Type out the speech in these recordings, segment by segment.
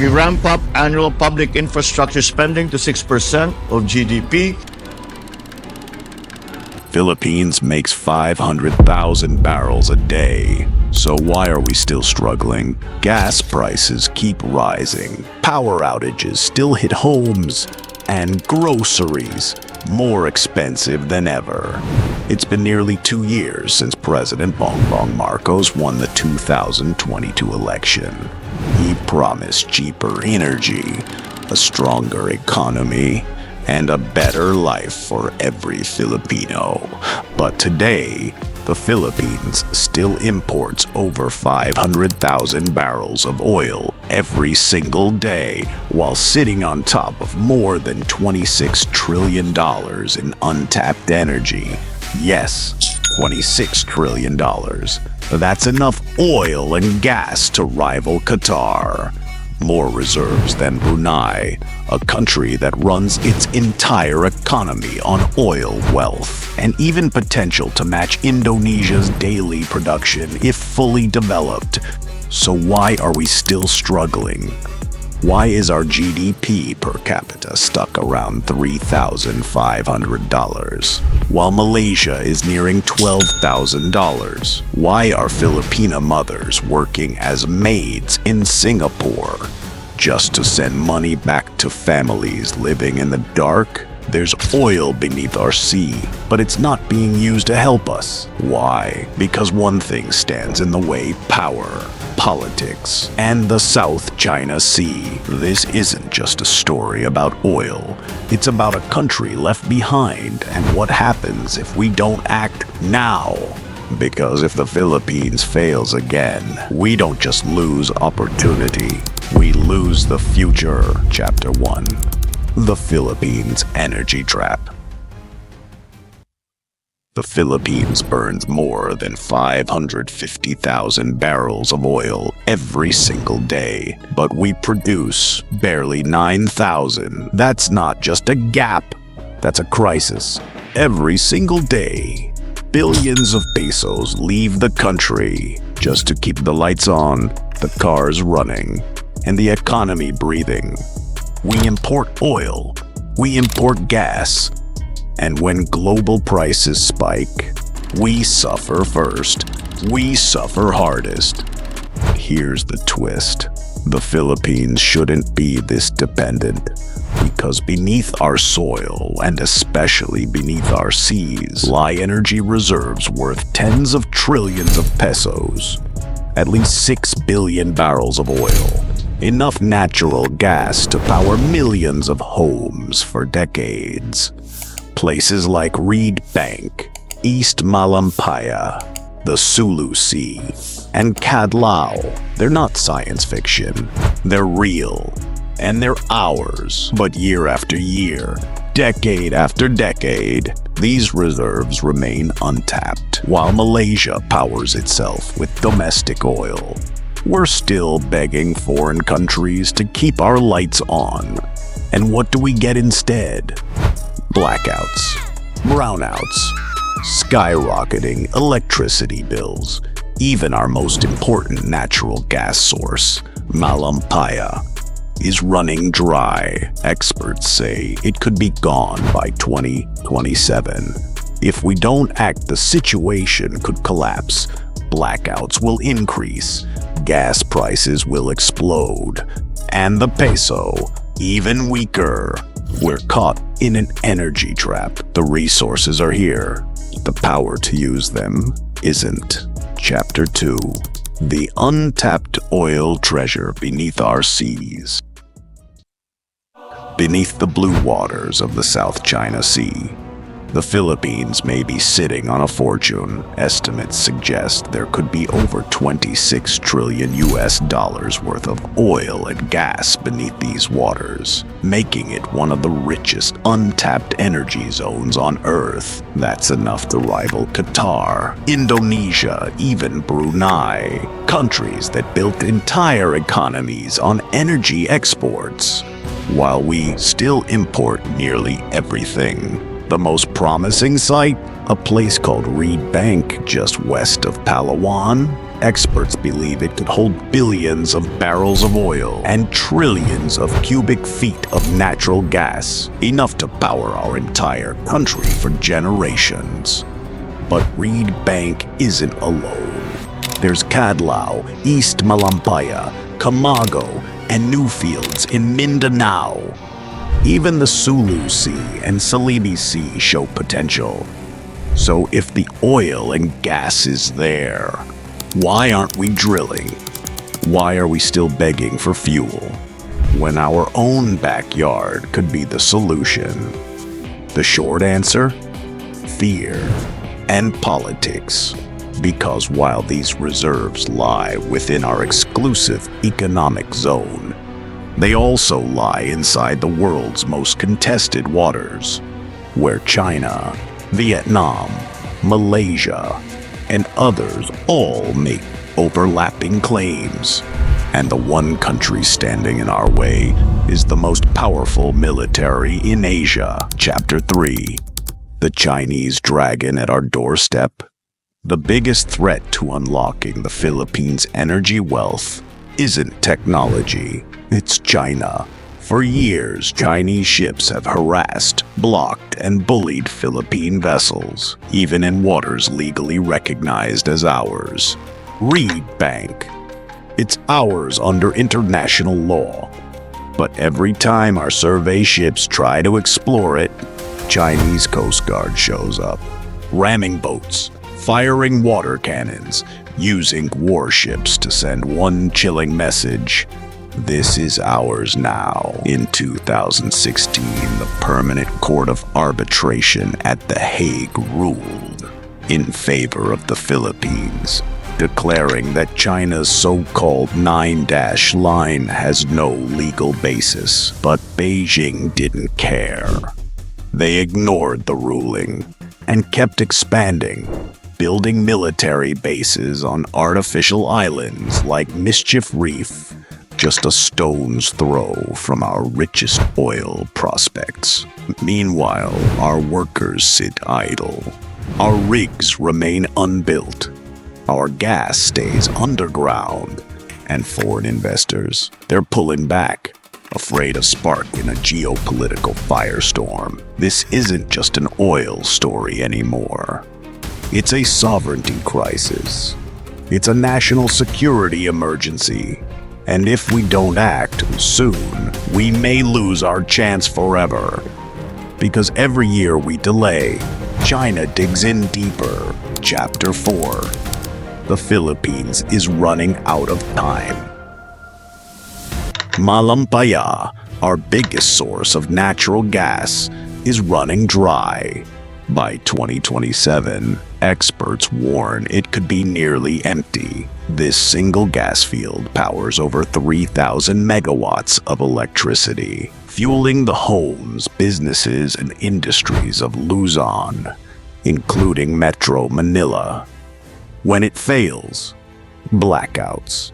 We ramp up annual public infrastructure spending to 6% of GDP. Philippines makes 500,000 barrels a day. So why are we still struggling? Gas prices keep rising. Power outages still hit homes. And groceries more expensive than ever. It's been nearly 2 years since President Bongbong Marcos won the 2022 election. He promised cheaper energy, a stronger economy, and a better life for every Filipino. But today, the Philippines still imports over 500,000 barrels of oil every single day, while sitting on top of more than $26 trillion in untapped energy. Yes, $26 trillion. That's enough oil and gas to rival Qatar. More reserves than Brunei, a country that runs its entire economy on oil wealth, and even potential to match Indonesia's daily production if fully developed. So why are we still struggling? Why is our GDP per capita stuck around $3,500, while Malaysia is nearing $12,000? Why are Filipino mothers working as maids in Singapore just to send money back to families living in the dark? There's oil beneath our sea, but it's not being used to help us. Why? Because one thing stands in the way: power, politics, and the South China Sea. This isn't just a story about oil. It's about a country left behind and what happens if we don't act now. Because if the Philippines fails again, we don't just lose opportunity, we lose the future. Chapter 1. The Philippines Energy Trap. The Philippines burns more than 550,000 barrels of oil every single day, but we produce barely 9,000. That's not just a gap, that's a crisis. Every single day, billions of pesos leave the country just to keep the lights on, the cars running, and the economy breathing. We import oil, we import gas, and when global prices spike, we suffer first, we suffer hardest. Here's the twist: the Philippines shouldn't be this dependent, because beneath our soil, and especially beneath our seas, lie energy reserves worth tens of trillions of pesos, at least 6 billion barrels of oil. Enough natural gas to power millions of homes for decades. Places like Reed Bank, East Malampaya, the Sulu Sea, and Cadlao, they're not science fiction. They're real, and they're ours. But year after year, decade after decade, these reserves remain untapped, while Malaysia powers itself with domestic oil. We're still begging foreign countries to keep our lights on. And what do we get instead? Blackouts, brownouts, skyrocketing electricity bills. Even our most important natural gas source, Malampaya, is running dry. Experts say it could be gone by 2027. If we don't act, the situation could collapse. Blackouts will increase, gas prices will explode, and the peso even weaker. We're caught in an energy trap. The resources are here, the power to use them isn't. Chapter 2. The untapped oil treasure beneath our seas. Beneath the blue waters of the South China Sea, the Philippines may be sitting on a fortune. Estimates suggest there could be over $26 trillion worth of oil and gas beneath these waters, making it one of the richest untapped energy zones on Earth. That's enough to rival Qatar, Indonesia, even Brunei, countries that built entire economies on energy exports, while we still import nearly everything. The most promising site? A place called Reed Bank just west of Palawan? Experts believe it could hold billions of barrels of oil and trillions of cubic feet of natural gas, enough to power our entire country for generations. But Reed Bank isn't alone. There's Cadlao, East Malampaya, Camago, and Newfields in Mindanao. Even the Sulu Sea and Sulu Sea show potential. So if the oil and gas is there, why aren't we drilling? Why are we still begging for fuel when our own backyard could be the solution? The short answer? Fear and politics. Because while these reserves lie within our exclusive economic zone, they also lie inside the world's most contested waters, where China, Vietnam, Malaysia, and others all make overlapping claims. And the one country standing in our way is the most powerful military in Asia. Chapter 3. The Chinese dragon at our doorstep. The biggest threat to unlocking the Philippines' energy wealth isn't technology, it's China. For years, Chinese ships have harassed, blocked, and bullied Philippine vessels, even in waters legally recognized as ours. Reed Bank. It's ours under international law. But every time our survey ships try to explore it, Chinese Coast Guard shows up, ramming boats, firing water cannons, using warships to send one chilling message: this is ours now. In 2016, the Permanent Court of Arbitration at The Hague ruled in favor of the Philippines, declaring that China's so-called 9-dash line has no legal basis. But Beijing didn't care. They ignored the ruling and kept expanding, building military bases on artificial islands like Mischief Reef, just a stone's throw from our richest oil prospects. Meanwhile, our workers sit idle. Our rigs remain unbuilt. Our gas stays underground. And foreign investors, they're pulling back, afraid of sparking a geopolitical firestorm. This isn't just an oil story anymore. It's a sovereignty crisis. It's a national security emergency. And if we don't act soon, we may lose our chance forever. Because every year we delay, China digs in deeper. Chapter 4. The Philippines is running out of time. Malampaya, our biggest source of natural gas, is running dry. By 2027, experts warn it could be nearly empty. This single gas field powers over 3,000 megawatts of electricity, fueling the homes, businesses, and industries of Luzon, including Metro Manila. When it fails, blackouts,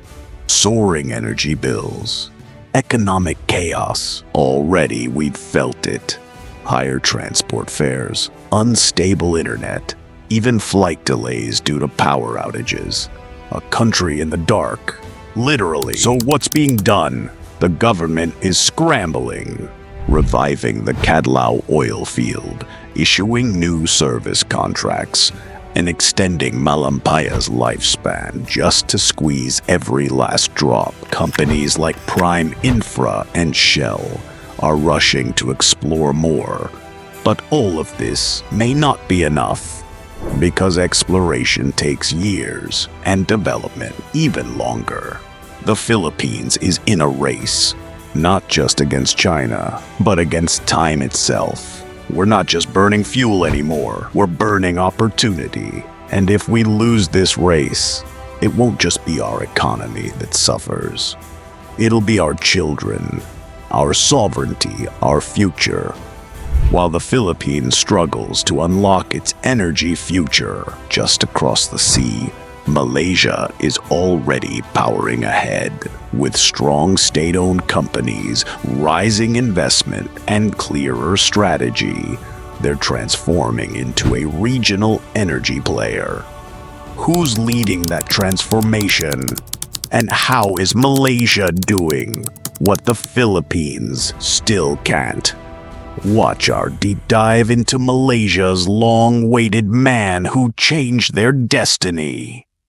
soaring energy bills, economic chaos. Already we've felt it. Higher transport fares, unstable internet, even flight delays due to power outages. A country in the dark, literally. So what's being done? The government is scrambling, reviving the Cadlao oil field, issuing new service contracts, and extending Malampaya's lifespan just to squeeze every last drop. Companies like Prime Infra and Shell are rushing to explore more. But all of this may not be enough, because exploration takes years and development even longer. The Philippines is in a race, not just against China, but against time itself. We're not just burning fuel anymore, we're burning opportunity. And if we lose this race, it won't just be our economy that suffers. It'll be our children, our sovereignty, our future. While the Philippines struggles to unlock its energy future just across the sea, Malaysia is already powering ahead. With strong state-owned companies, rising investment, and clearer strategy, they're transforming into a regional energy player. Who's leading that transformation? And how is Malaysia doing what the Philippines still can't? Watch our deep dive into Malaysia's long-awaited man who changed their destiny.